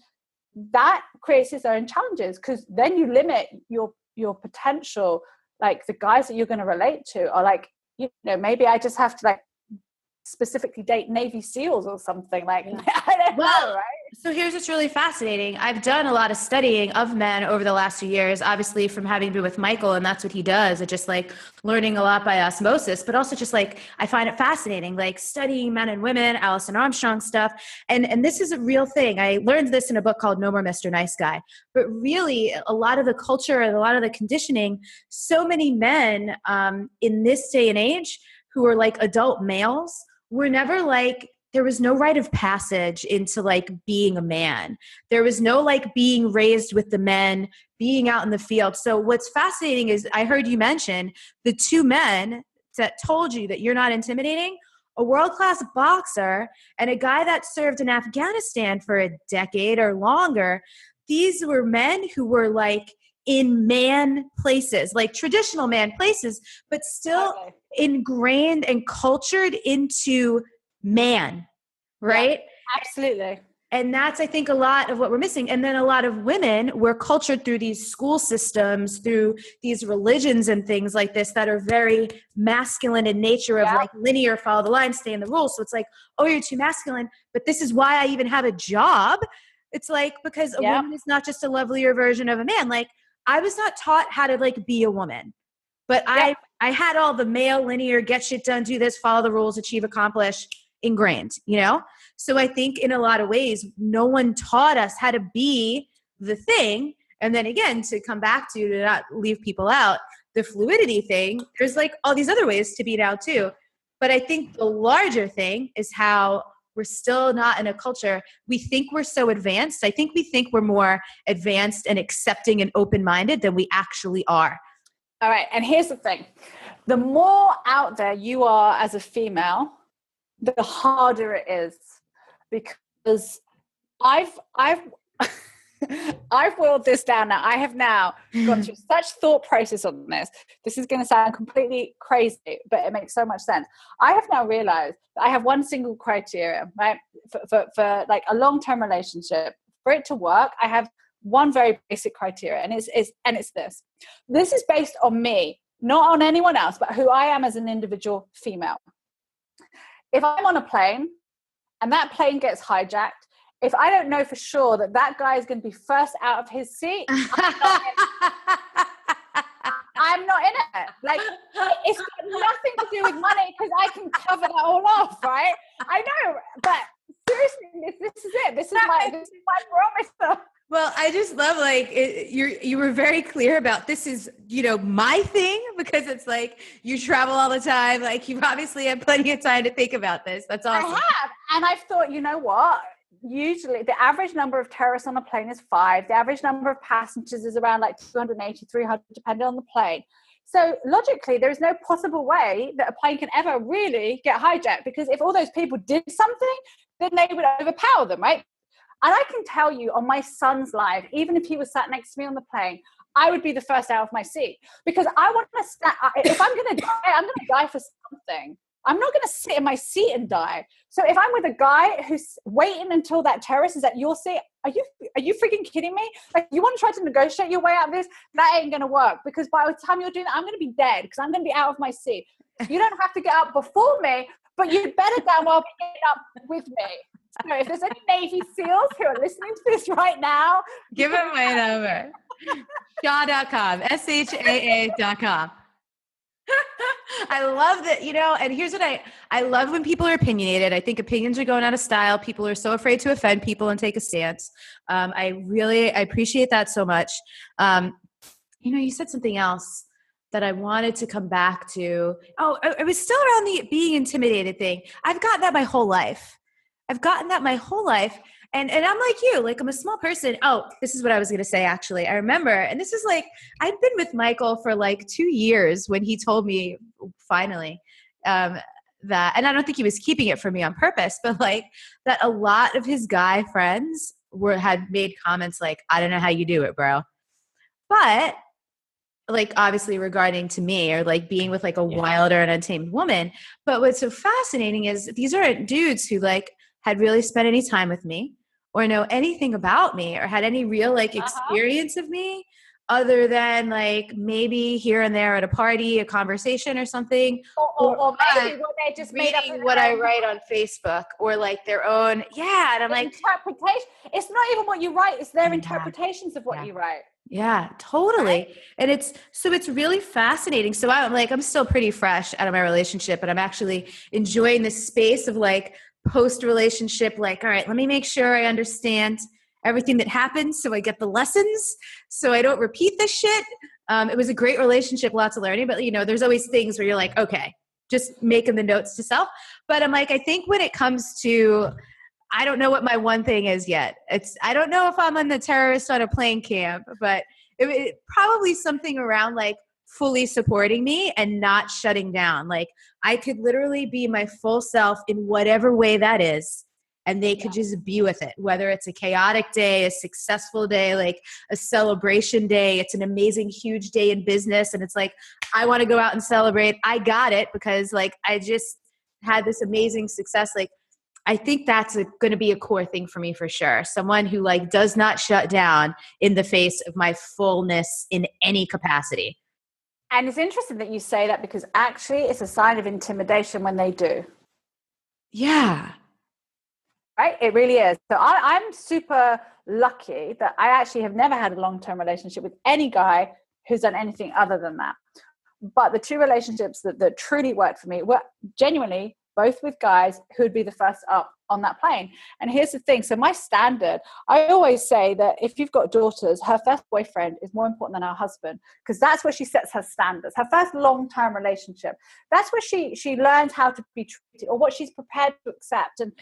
that creates its own challenges, because then you limit your potential. Like, the guys that you're going to relate to are like, you know, maybe I just have to like specifically date Navy SEALs or something, like, yeah. I don't know, right? So here's what's really fascinating. I've done a lot of studying of men over the last few years, obviously from having been with Michael, and that's what he does. It's just like learning a lot by osmosis, but also just like, I find it fascinating, like studying men and women, Alison Armstrong stuff. And this is a real thing. I learned this in a book called No More Mr. Nice Guy, but really a lot of the culture and a lot of the conditioning, so many men in this day and age who are like adult males were never like, there was no rite of passage into like being a man. There was no like being raised with the men, being out in the field. So what's fascinating is, I heard you mention the two men that told you that you're not intimidating, a world-class boxer and a guy that served in Afghanistan for a decade or longer. These were men who were like in man places, like traditional man places, but still ingrained and cultured into man, right? Yeah, absolutely. And that's, I think, a lot of what we're missing. And then a lot of women were cultured through these school systems, through these religions and things like this that are very masculine in nature, of like linear, follow the line, stay in the rules. So it's like, oh, you're too masculine, but this is why I even have a job. It's like, because a woman is not just a lovelier version of a man. Like, I was not taught how to like be a woman, but I had all the male linear, get shit done, do this, follow the rules, achieve, accomplish, ingrained, you know? So I think in a lot of ways, no one taught us how to be the thing. And then again, to come back to not leave people out, the fluidity thing, there's like all these other ways to be it out too. But I think the larger thing is how we're still not in a culture. We think we're so advanced. I think we think we're more advanced and accepting and open-minded than we actually are. All right. And here's the thing. The more out there you are as a female, the harder it is, because I've boiled this down now. I have now gone through such thought process on this. This is going to sound completely crazy, but it makes so much sense. I have now realized that I have one single criteria, right? For like a long-term relationship, for it to work, I have one very basic criteria, and it's this. This is based on me, not on anyone else, but who I am as an individual female. If I'm on a plane and that plane gets hijacked, if I don't know for sure that that guy is going to be first out of his seat, I'm not in it. Like, it's got nothing to do with money, because I can cover that all off, right? I know, but seriously, this is it. This is my barometer. Well, I just love, like, you were very clear about, this is, you know, my thing, because it's like you travel all the time. Like, you obviously have plenty of time to think about this. That's awesome. I have. And I've thought, you know what? Usually the average number of terrorists on a plane is 5. The average number of passengers is around like 280, 300, depending on the plane. So logically, there is no possible way that a plane can ever really get hijacked, because if all those people did something, then they would overpower them, right? And I can tell you, on my son's life, even if he was sat next to me on the plane, I would be the first out of my seat, because I want to if I'm going to die, I'm going to die for something. I'm not going to sit in my seat and die. So if I'm with a guy who's waiting until that terrorist is at your seat, are you freaking kidding me? Like, you want to try to negotiate your way out of this? That ain't going to work, because by the time you're doing that, I'm going to be dead, because I'm going to be out of my seat. You don't have to get up before me, but you better damn well get up with me. So if there's any Navy SEALs who are listening to this right now, give them my number. Shaa.com, SHAA.com. I love that, and here's what I love when people are opinionated. I think opinions are going out of style. People are so afraid to offend people and take a stance. I appreciate that so much. You said something else that I wanted to come back to. Oh, it was still around the being intimidated thing. I've gotten that my whole life. And I'm like you, like I'm a small person. Oh, this is what I was going to say, actually. I remember, and this is like, I'd been with Michael for like 2 years when he told me finally that, and I don't think he was keeping it from me on purpose, but like that a lot of his guy friends had made comments like, I don't know how you do it, bro. But like obviously regarding to me or like being with like a wilder and untamed woman. But what's so fascinating is these aren't dudes who like had really spent any time with me or know anything about me or had any real like experience of me other than like maybe here and there at a party, a conversation or something. Or maybe what they just made up what I write on Facebook or like their own. Yeah. And I'm like, interpretation. It's not even what you write. It's their interpretations of what you write. Yeah, totally. Right? And it's really fascinating. So I'm still pretty fresh out of my relationship, but I'm actually enjoying this space of like post-relationship, like, all right, let me make sure I understand everything that happens so I get the lessons so I don't repeat this shit. It was a great relationship, lots of learning, but there's always things where you're like, okay, just making the notes to self. But I'm like, I think when it comes to, I don't know what my one thing is yet. I don't know if I'm on the terrorist on a plane camp, but it probably something around like fully supporting me and not shutting down. Like I could literally be my full self in whatever way that is. And they could just be with it, whether it's a chaotic day, a successful day, like a celebration day. It's an amazing, huge day in business. And it's like, I want to go out and celebrate. I got it because like, I just had this amazing success. Like, I think that's going to be a core thing for me for sure. Someone who like does not shut down in the face of my fullness in any capacity. And it's interesting that you say that because actually it's a sign of intimidation when they do. Yeah. Right? It really is. So I'm super lucky that I actually have never had a long-term relationship with any guy who's done anything other than that. But the two relationships that truly worked for me were genuinely both with guys who would be the first up on that plane. And here's the thing. So my standard, I always say that if you've got daughters, her first boyfriend is more important than her husband, because that's where she sets her standards. Her first long-term relationship, that's where she learns how to be treated or what she's prepared to accept. And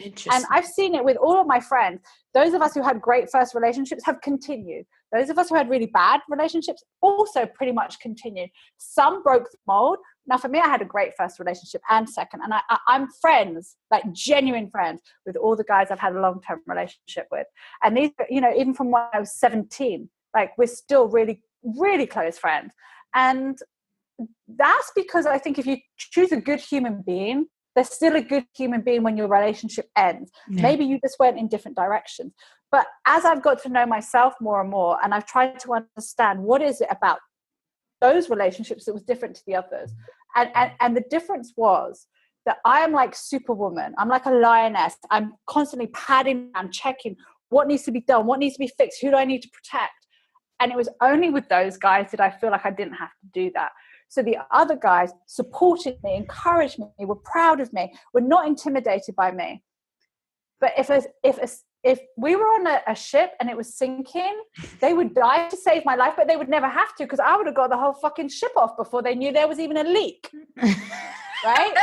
I've seen it with all of my friends. Those of us who had great first relationships have continued. Those of us who had really bad relationships also pretty much continued. Some broke the mold. Now, for me, I had a great first relationship and second. And I'm friends, like genuine friends, with all the guys I've had a long-term relationship with. And these, even from when I was 17, like we're still really, really close friends. And that's because I think if you choose a good human being, they're still a good human being when your relationship ends. Yeah. Maybe you just went in different directions. But as I've got to know myself more and more, and I've tried to understand what is it about those relationships that was different to the others. And the difference was that I am like Superwoman. I'm like a lioness. I'm constantly padding and checking what needs to be done, what needs to be fixed, who do I need to protect. And it was only with those guys that I feel like I didn't have to do that. So the other guys supported me, encouraged me, were proud of me, were not intimidated by me. But if we were on a ship and it was sinking, they would die to save my life, but they would never have to because I would have got the whole fucking ship off before they knew there was even a leak. Right?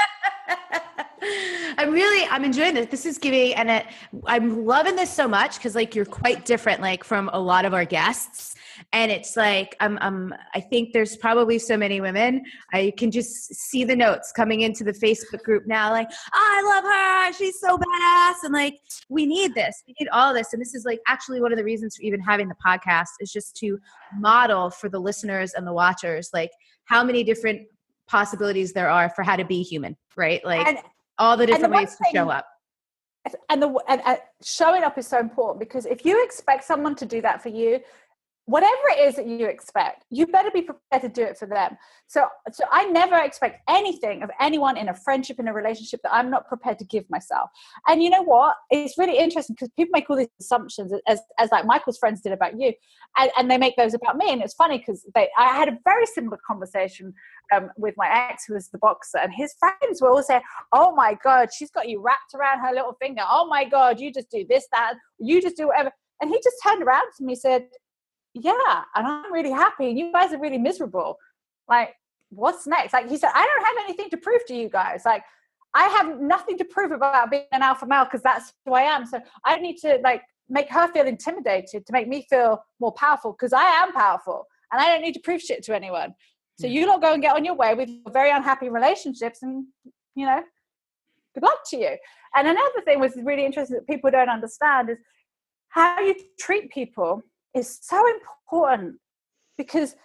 I'm enjoying this. This is giving, and I'm loving this so much because like you're quite different, like from a lot of our guests. And it's like, I think there's probably so many women. I can just see the notes coming into the Facebook group now. Like, oh, I love her. She's so badass. And like, we need this. We need all this. And this is like actually one of the reasons for even having the podcast is just to model for the listeners and the watchers, like how many different possibilities there are for how to be human, right? Like all the different ways to show up. And showing up is so important because if you expect someone to do that for you, whatever it is that you expect, you better be prepared to do it for them. So I never expect anything of anyone in a friendship, in a relationship, that I'm not prepared to give myself. And you know what? It's really interesting because people make all these assumptions as like Michael's friends did about you, and they make those about me. And it's funny because I had a very similar conversation with my ex, who was the boxer, and his friends were all saying, "Oh my God, she's got you wrapped around her little finger. Oh my God, you just do this, that, you just do whatever." And he just turned around to me and said, "Yeah, and I'm really happy. You guys are really miserable. Like, what's next?" Like he said, "I don't have anything to prove to you guys. Like, I have nothing to prove about being an alpha male because that's who I am. So I need to like make her feel intimidated to make me feel more powerful because I am powerful and I don't need to prove shit to anyone. So you lot go and get on your way with your very unhappy relationships, and you know, good luck to you." And another thing was really interesting that people don't understand is how you treat people is so important, because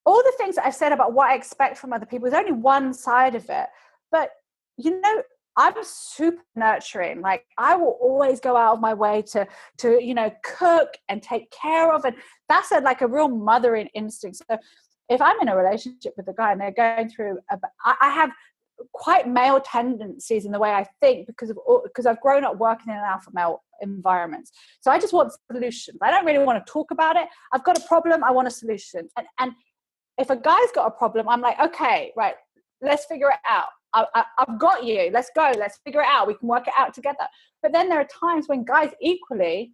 all the things that I've said about what I expect from other people is only one side of it. But, you know, I'm super nurturing. Like, I will always go out of my way to you know, cook and take care of. And that's like a real mothering instinct. So if I'm in a relationship with a guy and they're going through, I have quite male tendencies in the way I think because I've grown up working in an alpha male environment. So I just want solutions. I don't really want to talk about it. I've got a problem. I want a solution. And if a guy's got a problem, I'm like, okay, right, let's figure it out. I've got you. Let's go. Let's figure it out. We can work it out together. But then there are times when guys equally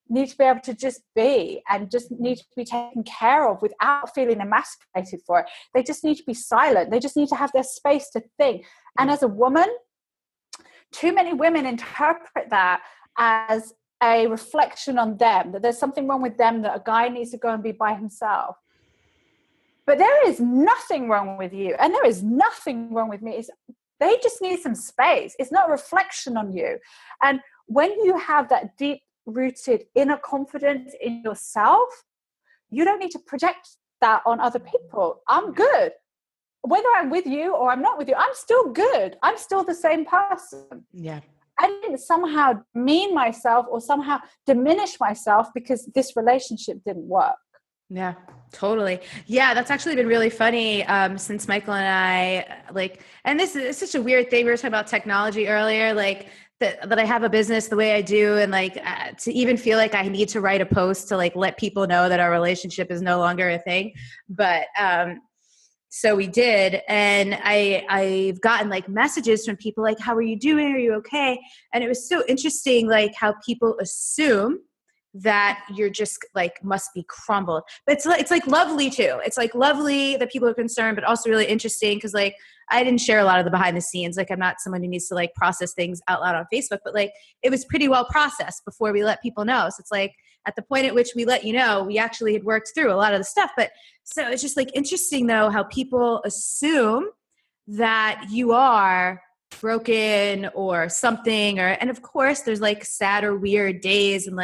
need to be able to just be and just need to be taken care of without feeling emasculated for it. They just need to be silent. They just need to have their space to think. And as a woman, too many women interpret that as a reflection on them, that there's something wrong with them, that a guy needs to go and be by himself. But there is nothing wrong with you, and there is nothing wrong with me. They just need some space. It's not a reflection on you. And when you have that deep rooted inner confidence in yourself, you don't need to project that on other people. I'm good. Whether I'm with you or I'm not with you, I'm still good. I'm still the same person. Yeah. I didn't somehow demean myself or somehow diminish myself because this relationship didn't work. Yeah, totally. Yeah, that's actually been really funny since Michael and I and this is such a weird thing. We were talking about technology earlier, like that I have a business the way I do, and to even feel like I need to write a post to let people know that our relationship is no longer a thing. But so we did, and I've gotten messages from people like, "How are you doing? Are you okay?" And it was so interesting, how people assume that you're just must be crumbled. But it's lovely too. It's lovely that people are concerned, but also really interesting because I didn't share a lot of the behind the scenes. I'm not someone who needs to process things out loud on Facebook, but it was pretty well processed before we let people know. So it's at the point at which we let you know, we actually had worked through a lot of the stuff. But so it's just interesting though, how people assume that you are broken or something, and of course there's sad or weird days and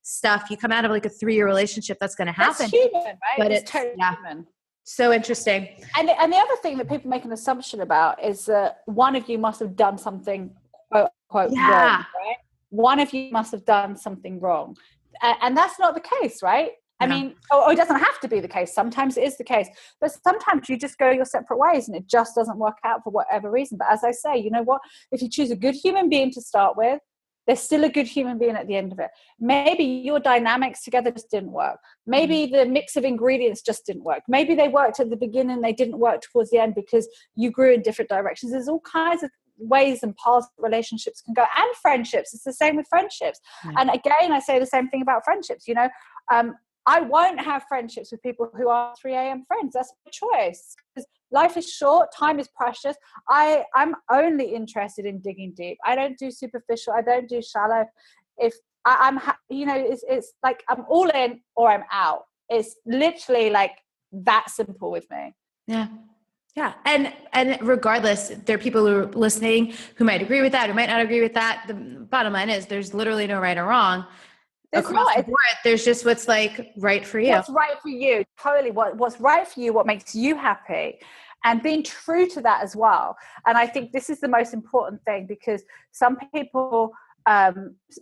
stuff. You come out of a 3-year relationship, that's going to happen. That's human, right? But it's totally human. So interesting. And the other thing that people make an assumption about is that one of you must have done something quote unquote wrong, right? One of you must have done something wrong. And that's not the case, right? I mean, it doesn't have to be the case. Sometimes it is the case. But sometimes you just go your separate ways and it just doesn't work out for whatever reason. But as I say, you know what? If you choose a good human being to start with, there's still a good human being at the end of it. Maybe your dynamics together just didn't work. Maybe the mix of ingredients just didn't work. Maybe they worked at the beginning, they didn't work towards the end because you grew in different directions. There's all kinds of ways and paths relationships can go, and friendships. It's the same with friendships. And again, I say the same thing about friendships. I won't have friendships with people who are 3 a.m. friends. That's my choice. Because life is short, time is precious. I'm only interested in digging deep. I don't do superficial. I don't do shallow. If it's I'm all in or I'm out. It's literally that simple with me. Yeah. Yeah. And regardless, there are people who are listening who might agree with that, who might not agree with that. The bottom line is there's literally no right or wrong. Across the board, there's just what's right for you. What's right for you, totally. What's right for you, what makes you happy, and being true to that as well. And I think this is the most important thing, because some people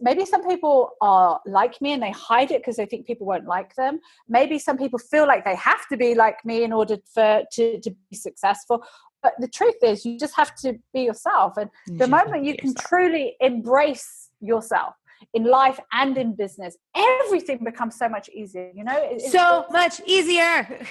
maybe some people are like me and they hide it because they think people won't like them. Maybe some people feel like they have to be like me in order to be successful. But the truth is, you just have to be yourself. And the moment you can truly embrace yourself in life and in business, everything becomes so much easier. You know, so much easier.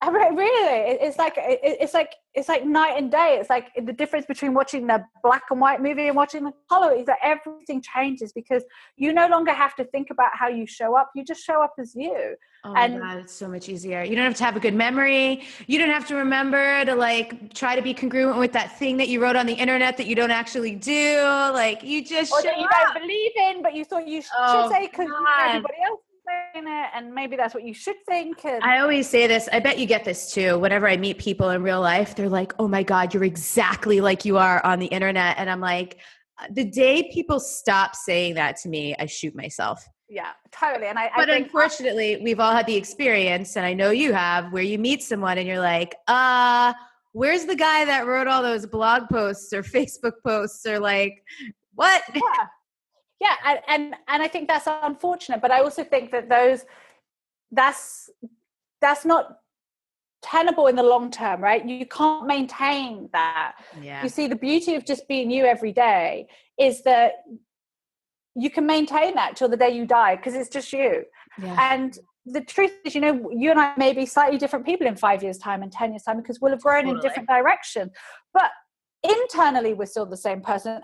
Really, it's like night and day. It's like the difference between watching the black and white movie and watching the color is that everything changes because you no longer have to think about how you show up. You just show up as you. Oh my God, it's so much easier. You don't have to have a good memory. You don't have to remember to like try to be congruent with that thing that you wrote on the internet that you don't actually do. Like you just or that you don't believe in, but you thought you should say because everybody else saying it, and maybe that's what you should think. And I always say this, I bet you get this too. Whenever I meet people in real life, they're like, oh my God, you're exactly like you are on the internet. And I'm like, the day people stop saying that to me, I shoot myself. Yeah, totally. And but unfortunately, we've all had the experience, and I know you have, where you meet someone and you're like, where's the guy that wrote all those blog posts or Facebook posts or like, what? Yeah, and I think that's unfortunate, but I also think that that's not tenable in the long term, right? You can't maintain that. Yeah. You see, the beauty of just being you every day is that you can maintain that till the day you die because it's just you. Yeah. And the truth is, you know, you and I may be slightly different people in 5 years' time and 10 years' time because we'll have grown in different directions. But internally, we're still the same person.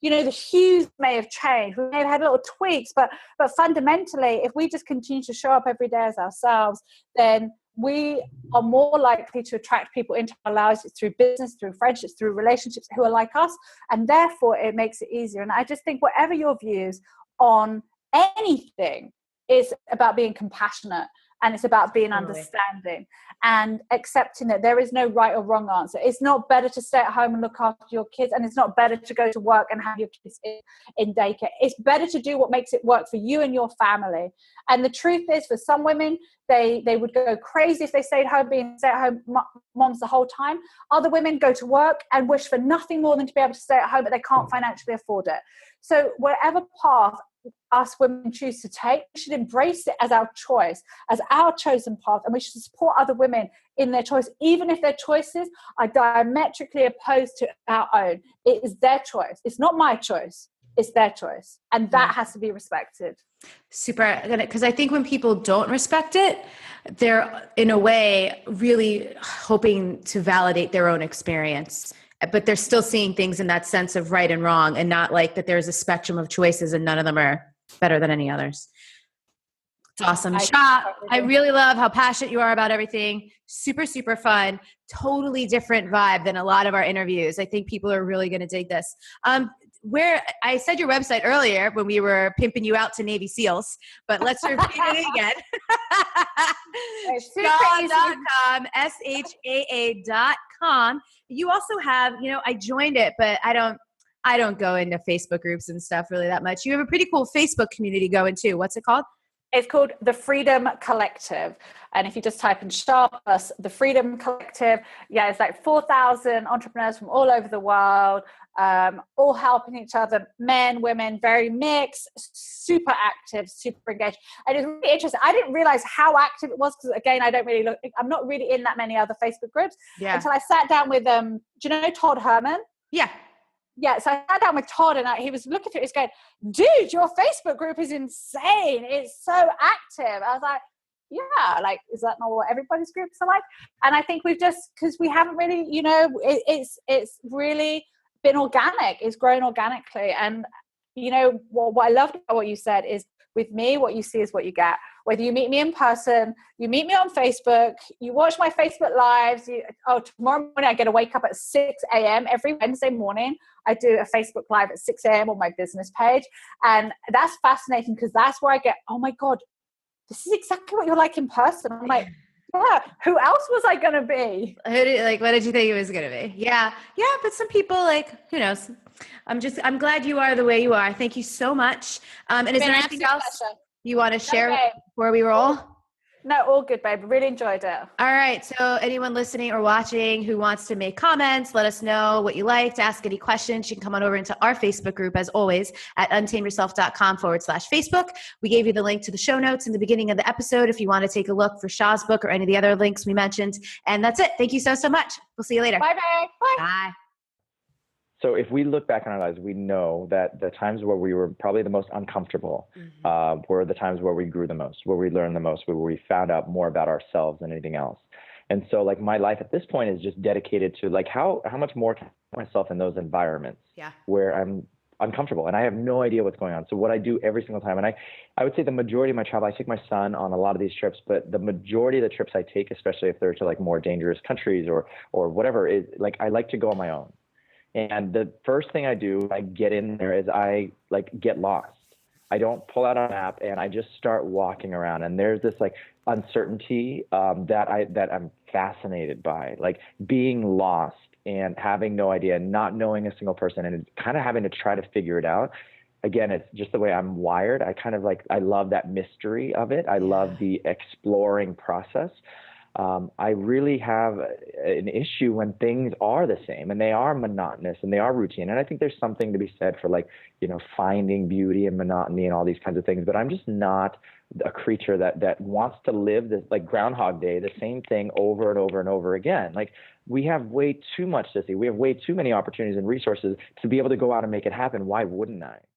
The hues may have changed. We may have had little tweaks, but fundamentally, if we just continue to show up every day as ourselves, then we are more likely to attract people into our lives through business, through friendships, through relationships who are like us. And therefore, it makes it easier. And I just think whatever your views on anything is about being compassionate. And it's about being understanding and accepting that there is no right or wrong answer. It's not better to stay at home and look after your kids, and it's not better to go to work and have your kids in daycare. It's better to do what makes it work for you and your family. And the truth is, for some women, they would go crazy if they stayed home being stay-at-home moms the whole time. Other women go to work and wish for nothing more than to be able to stay at home, but they can't financially afford it. So whatever path us women choose to take, we should embrace it as our choice, as our chosen path, and we should support other women in their choice, even if their choices are diametrically opposed to our own. It is their choice. It's not my choice. It's their choice. And that has to be respected. Super. Because I think when people don't respect it, they're in a way really hoping to validate their own experience. But they're still seeing things in that sense of right and wrong, and not like that there's a spectrum of choices and none of them are better than any others. It's awesome. Shaa, I really love how passionate you are about everything. Super, super fun. Totally different vibe than a lot of our interviews. I think people are really going to dig this. Where I said your website earlier when we were pimping you out to Navy SEALs, but let's repeat it again. Shaa.com, SHAA.com. You also have, I joined it, but I don't go into Facebook groups and stuff really that much. You have a pretty cool Facebook community going too. What's it called? It's called The Freedom Collective. And if you just type in Shaa plus The Freedom Collective, it's like 4,000 entrepreneurs from all over the world, all helping each other, men, women, very mixed, super active, super engaged. And it's really interesting. I didn't realize how active it was because, again, I'm not really in that many other Facebook groups until I sat down with, do you know Todd Herman? Yeah, so I sat down with Todd and he was looking through it. He's going, dude, your Facebook group is insane. It's so active. I was like, is that not what everybody's groups are like? And I think we've just, because we haven't really, it's really been organic. It's grown organically. And, what I loved about what you said is, with me, what you see is what you get. Whether you meet me in person, you meet me on Facebook, you watch my Facebook lives. Tomorrow morning I get to wake up at 6 a.m. every Wednesday morning. I do a Facebook live at 6 a.m. on my business page. And that's fascinating because that's where I get, oh my God, this is exactly what you're like in person. I'm like, who else was I going to be? What did you think it was going to be? Yeah. But some people, who knows? I'm glad you are the way you are. Thank you so much. And is there anything else you want to share before we roll? No, all good, babe. Really enjoyed it. All right. So anyone listening or watching who wants to make comments, let us know what you liked, ask any questions. You can come on over into our Facebook group, as always, at untameyourself.com/Facebook. We gave you the link to the show notes in the beginning of the episode if you want to take a look for Shaa's book or any of the other links we mentioned. And that's it. Thank you so much. We'll see you later. Bye, babe. Bye. Bye. So if we look back on our lives, we know that the times where we were probably the most uncomfortable were the times where we grew the most, where we learned the most, where we found out more about ourselves than anything else. And so like my life at this point is just dedicated to like how much more can I put myself in those environments where I'm uncomfortable and I have no idea what's going on. So what I do every single time, and I would say the majority of my travel, I take my son on a lot of these trips, but the majority of the trips I take, especially if they're to like more dangerous countries or whatever, is like I like to go on my own. And the first thing I do, I get in there is I like get lost. I don't pull out a map and I just start walking around. And there's this like uncertainty that I'm fascinated by, like being lost and having no idea, not knowing a single person and kind of having to try to figure it out. Again, it's just the way I'm wired. I kind of like, I love that mystery of it. I love the exploring process. I really have an issue when things are the same and they are monotonous and they are routine. And I think there's something to be said for like, you know, finding beauty and monotony and all these kinds of things. But I'm just not a creature that wants to live this like Groundhog Day, the same thing over and over and over again. Like we have way too much to see. We have way too many opportunities and resources to be able to go out and make it happen. Why wouldn't I?